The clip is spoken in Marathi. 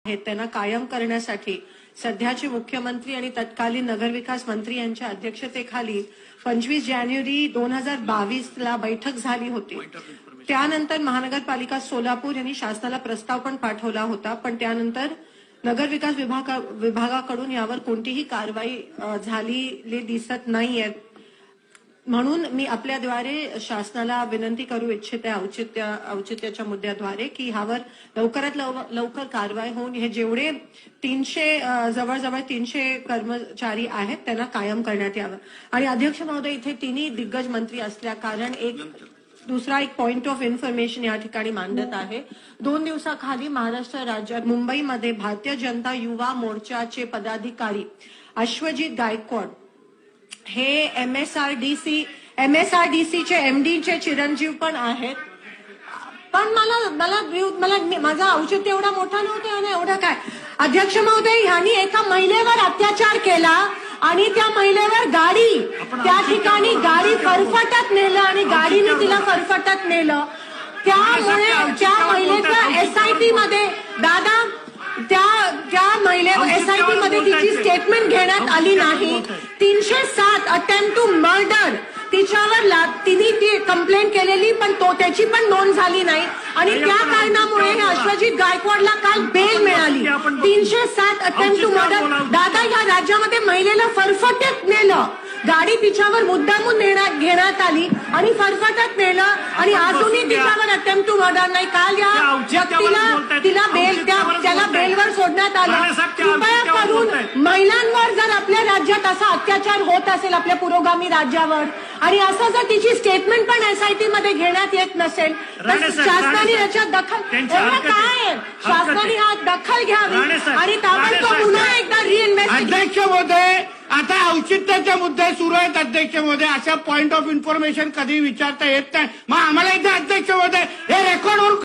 त्यांना कायम करण्यासाठी सध्याचे मुख्यमंत्री आणि तत्कालीन नगरविकास मंत्री यांच्या अध्यक्षतेखाली 25 जानेवारी 2022 ला बैठक झाली होती। त्यानंतर महानगरपालिका सोलापूर यांनी शासनाला प्रस्ताव पण पाठवला होता, पण त्यानंतर नगरविकास विभागाकडून यावर कोणतीही कारवाई झालेली दिसत नाहीये। म्हणून मी आपल्याद्वारे शासनाला विनंती करू इच्छिते औचित्याच्या मुद्द्याद्वारे की ह्यावर लवकरात लवकर कारवाई होऊन हे जेवढे 300 जवळजवळ 300 कर्मचारी आहेत त्यांना कायम करण्यात यावं। आणि अध्यक्ष महोदय, इथे तिन्ही दिग्गज मंत्री असल्या कारण दुसरा एक पॉइंट ऑफ इन्फॉर्मेशन या ठिकाणी मांडत आहे। 2 दिवसाखाली महाराष्ट्र राज्यात मुंबईमध्ये भारतीय जनता युवा मोर्चाचे पदाधिकारी अश्वजित गायकवाड हे MSRDC चे MD चे चिरंजीव पण आहेत। पण माझा औचित्य एवढा मोठा नव्हता ना, एवढं काय अध्यक्ष महोदय, ह्यांनी एका महिलेवर अत्याचार केला आणि त्या महिलेवर गाडी त्या ठिकाणी गाडी फरफटत नेलं आणि गाडीने तिला फरफटत नेलं। त्यामुळे त्या महिलेचा SIT मध्ये दादा त्या महिलेवर SIT मध्ये तिची स्टेटमेंट घेण्यात आली नाही। 307 अटेम्प्ट टू मर्डर तिच्यावर तिने ती कंप्लेंट केलेली, पण त्याची पण नोंद झाली नाही आणि त्या कारणामुळे हे अश्वजित गायकवाडला काल बेल मिळाली। 307 अटेम्प्ट टू मर्डर दादा, या राज्यामध्ये महिलेला फरफटत नेलं, गाडी तिच्यावर मुद्दामून घेण्यात आली आणि फरफटत नेलं आणि अजूनही तिच्यावर अटेम्प्ट टू मर्डर नाही। काल या व्यक्तीला त्याला बेलवर सोडण्यात आलं। कृपया करून महिलांवर जर आपल्या राज्यात असा अत्याचार होत असेल, आपल्या पुरोगामी राज्यावर, आणि असं जर तिची स्टेटमेंट पण SIT मध्ये घेण्यात येत नसेल तर शासनाने याच्यात शासनाने हा दखल घ्यावी आणि ताबडतोब पुन्हा एकदा रिइन्व्हेस्टिगेशन। अध्यक्ष महोदय, आता औचित्याचे मुद्दे सुरू आहेत अध्यक्ष महोदय, अशा पॉइंट ऑफ इन्फॉर्मेशन कधी विचारता येत नाही। मग आम्हाला इथे अध्यक्ष महोदय हे रेकॉर्डवर